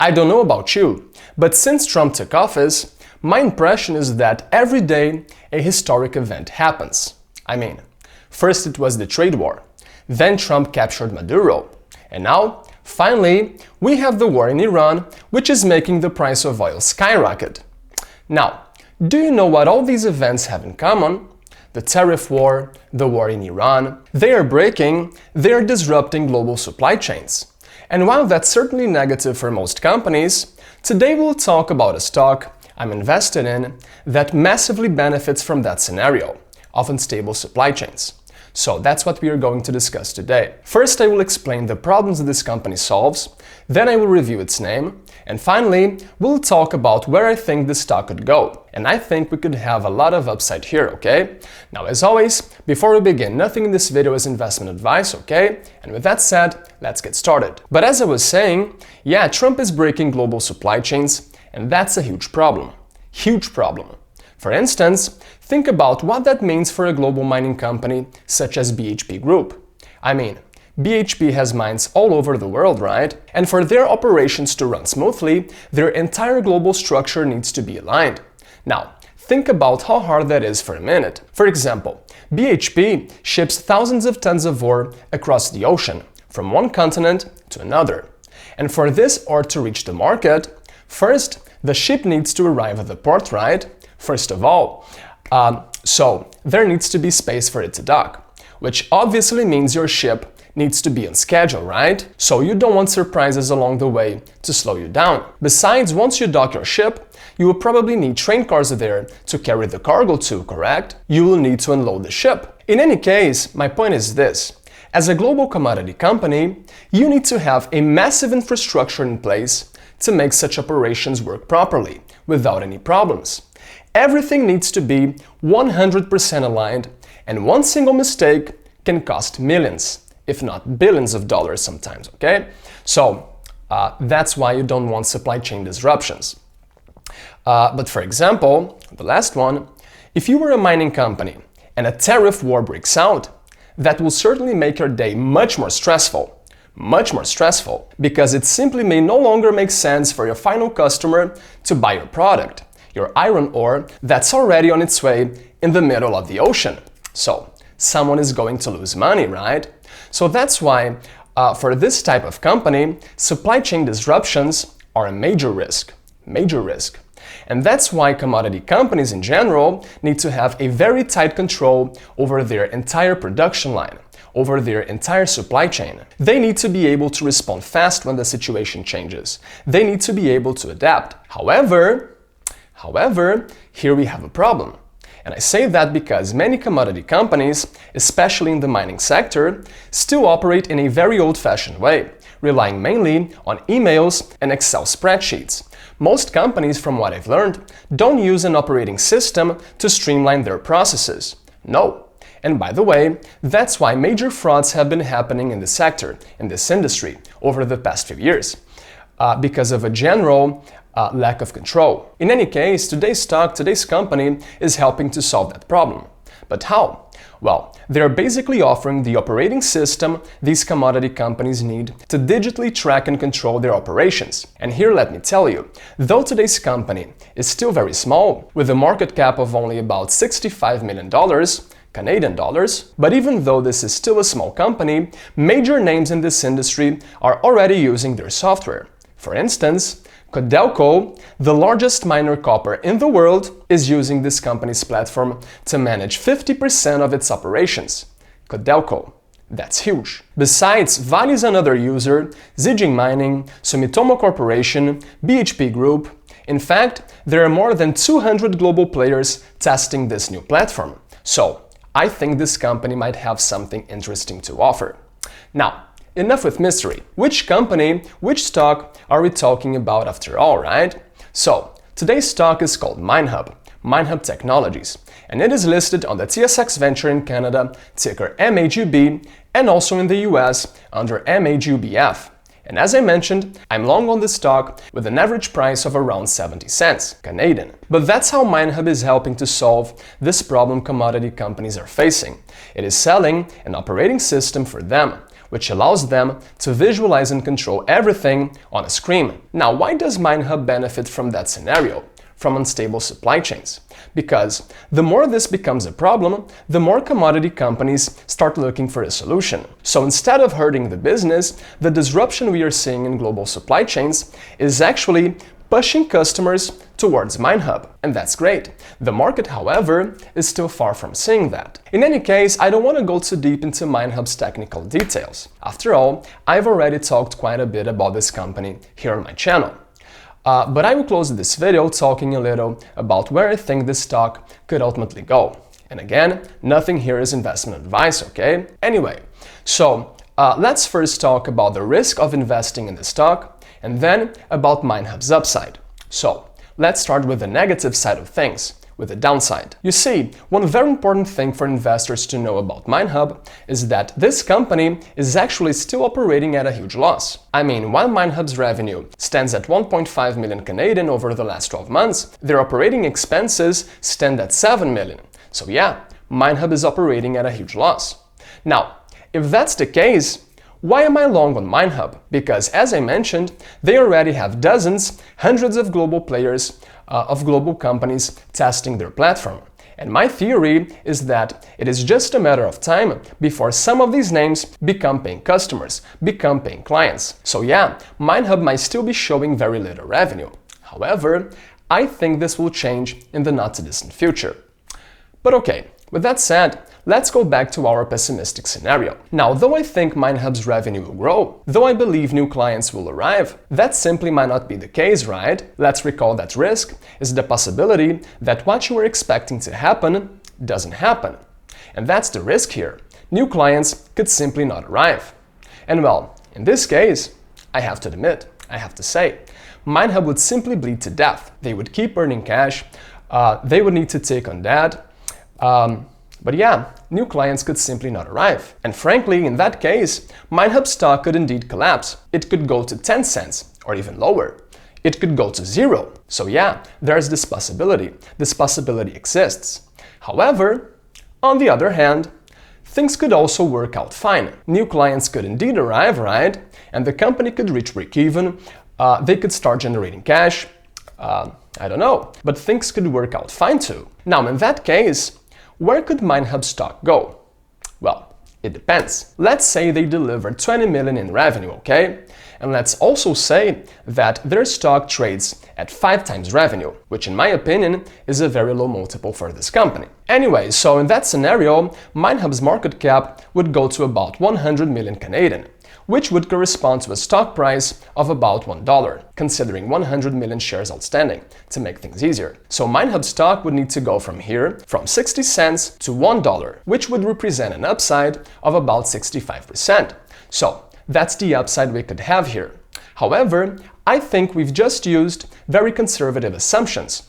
I don't know about you, but since Trump took office, my impression is that every day a historic event happens. I mean, first it was the trade war, then Trump captured Maduro, and now, finally, we have the war in Iran, which is making the price of oil skyrocket. Now, do you know what all these events have in common? The tariff war, the war in Iran, they are disrupting global supply chains. And while that's certainly negative for most companies, today we'll talk about a stock I'm invested in that massively benefits from that scenario of unstable supply chains. So that's what we are going to discuss today. First, I will explain the problems this company solves, then I will review its name, and finally, we'll talk about where I think the stock could go. And I think we could have a lot of upside here, okay? Now, as always, before we begin, nothing in this video is investment advice, okay? And with that said, let's get started. But as I was saying, yeah, Trump is breaking global supply chains, and that's a huge problem. Huge problem. For instance, think about what that means for a global mining company such as BHP Group. I mean, BHP has mines all over the world, right? And for their operations to run smoothly, their entire global structure needs to be aligned. Now, think about how hard that is for a minute. For example, BHP ships thousands of tons of ore across the ocean, from one continent to another. And for this ore to reach the market, first, the ship needs to arrive at the port, right? First of all, so there needs to be space for it to dock, which obviously means your ship needs to be on schedule, right? So you don't want surprises along the way to slow you down. Besides, once you dock your ship, you will probably need train cars there to carry the cargo to, correct? You will need to unload the ship. In any case, my point is this. As a global commodity company, you need to have a massive infrastructure in place to make such operations work properly, without any problems. Everything needs to be 100% aligned, and one single mistake can cost millions, if not billions of dollars sometimes, okay? So that's why you don't want supply chain disruptions. But for example, the last one, if you were a mining company and a tariff war breaks out, that will certainly make your day much more stressful, because it simply may no longer make sense for your final customer to buy your product, your iron ore that's already on its way in the middle of the ocean. So someone is going to lose money, right? So that's why for this type of company, supply chain disruptions are a major risk. And that's why commodity companies in general need to have a very tight control over their entire production line, over their entire supply chain. They need to be able to respond fast when the situation changes. They need to be able to adapt. However, here we have a problem. And I say that because many commodity companies, especially in the mining sector, still operate in a very old-fashioned way, relying mainly on emails and Excel spreadsheets. Most companies, from what I've learned, don't use an operating system to streamline their processes. No. And by the way, that's why major frauds have been happening in the sector, in this industry, over the past few years, because of a general lack of control. In any case, today's company is helping to solve that problem. But how? Well, they're basically offering the operating system these commodity companies need to digitally track and control their operations. And here let me tell you, though today's company is still very small, with a market cap of only about $65 million, Canadian dollars, but even though this is still a small company, major names in this industry are already using their software. For instance, Codelco, the largest miner copper in the world, is using this company's platform to manage 50% of its operations. Codelco. That's huge. Besides, Vale is another user, Zijin Mining, Sumitomo Corporation, BHP Group. In fact, there are more than 200 global players testing this new platform. So, I think this company might have something interesting to offer. Now, enough with mystery. Which company, which stock are we talking about after all, right? So, today's stock is called MineHub Technologies, and it is listed on the TSX Venture in Canada, ticker MAGB, and also in the US under MAGBF. And as I mentioned, I'm long on this stock with an average price of around 70 cents Canadian. But that's how MineHub is helping to solve this problem commodity companies are facing. It is selling an operating system for them, which allows them to visualize and control everything on a screen. Now, why does MineHub benefit from that scenario? From unstable supply chains? Because the more this becomes a problem, the more commodity companies start looking for a solution. So instead of hurting the business, the disruption we are seeing in global supply chains is actually pushing customers towards MineHub, and that's great. The market, however, is still far from seeing that. In any case, I don't want to go too deep into MineHub's technical details. After all, I've already talked quite a bit about this company here on my channel. But I will close this video talking a little about where I think this stock could ultimately go. And again, nothing here is investment advice, okay? Anyway, so let's first talk about the risk of investing in the stock and then about MineHub's upside. So let's start with the negative side of things, with the downside. You see, one very important thing for investors to know about MineHub is that this company is actually still operating at a huge loss. I mean, while MineHub's revenue stands at 1.5 million Canadian over the last 12 months, their operating expenses stand at 7 million. So yeah, MineHub is operating at a huge loss. Now, if that's the case, why am I long on MineHub? Because as I mentioned, they already have dozens, hundreds of global players, of global companies testing their platform. And my theory is that it is just a matter of time before some of these names become paying customers, become paying clients. So yeah, MineHub might still be showing very little revenue. However, I think this will change in the not too distant future. But okay, with that said, let's go back to our pessimistic scenario. Now, though I think MineHub's revenue will grow, though I believe new clients will arrive, that simply might not be the case, right? Let's recall that risk is the possibility that what you were expecting to happen doesn't happen. And that's the risk here. New clients could simply not arrive. And well, in this case, I have to admit, I have to say, MineHub would simply bleed to death. They would keep earning cash, they would need to take on debt, but yeah, new clients could simply not arrive. And frankly, in that case, MineHub stock could indeed collapse. It could go to 10 cents or even lower. It could go to zero. So yeah, there's this possibility. This possibility exists. However, on the other hand, things could also work out fine. New clients could indeed arrive, right? And the company could reach break-even. They could start generating cash. I don't know. But things could work out fine too. Now, in that case, where could MineHub stock go? Well, it depends. Let's say they deliver 20 million in revenue, okay? And let's also say that their stock trades at 5 times revenue, which in my opinion is a very low multiple for this company. Anyway, so in that scenario, MineHub's market cap would go to about 100 million Canadian, which would correspond to a stock price of about $1, considering 100 million shares outstanding, to make things easier. So MineHub stock would need to go from here, from 60 cents to $1, which would represent an upside of about 65%. So that's the upside we could have here. However, I think we've just used very conservative assumptions,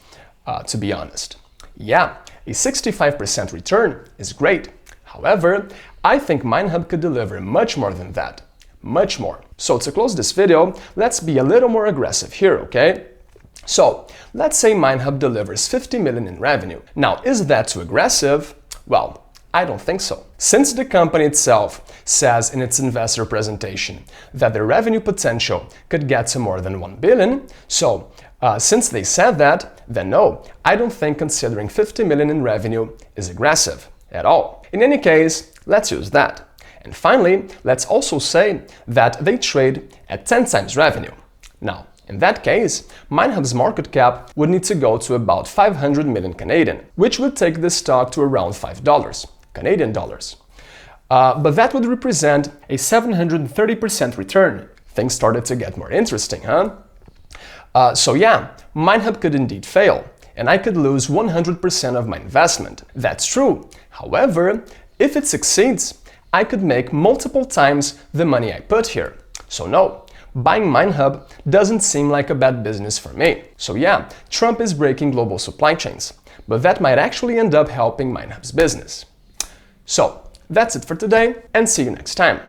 to be honest. Yeah, a 65% return is great. However, I think MineHub could deliver much more than that. Much more. So to close this video, let's be a little more aggressive here, okay? So let's say MineHub delivers 50 million in revenue. Now, is that too aggressive? Well, I don't think so. Since the company itself says in its investor presentation that their revenue potential could get to more than 1 billion, so since they said that, then no, I don't think considering 50 million in revenue is aggressive at all. In any case, let's use that. And finally, let's also say that they trade at 10 times revenue. Now, in that case, MineHub's market cap would need to go to about 500 million Canadian, which would take the stock to around $5, Canadian dollars. But that would represent a 730% return. Things started to get more interesting, huh? So yeah, MineHub could indeed fail, and I could lose 100% of my investment. That's true. However, if it succeeds, I could make multiple times the money I put here. So no, buying MineHub doesn't seem like a bad business for me. So yeah, Trump is breaking global supply chains, but that might actually end up helping MineHub's business. So that's it for today, and see you next time.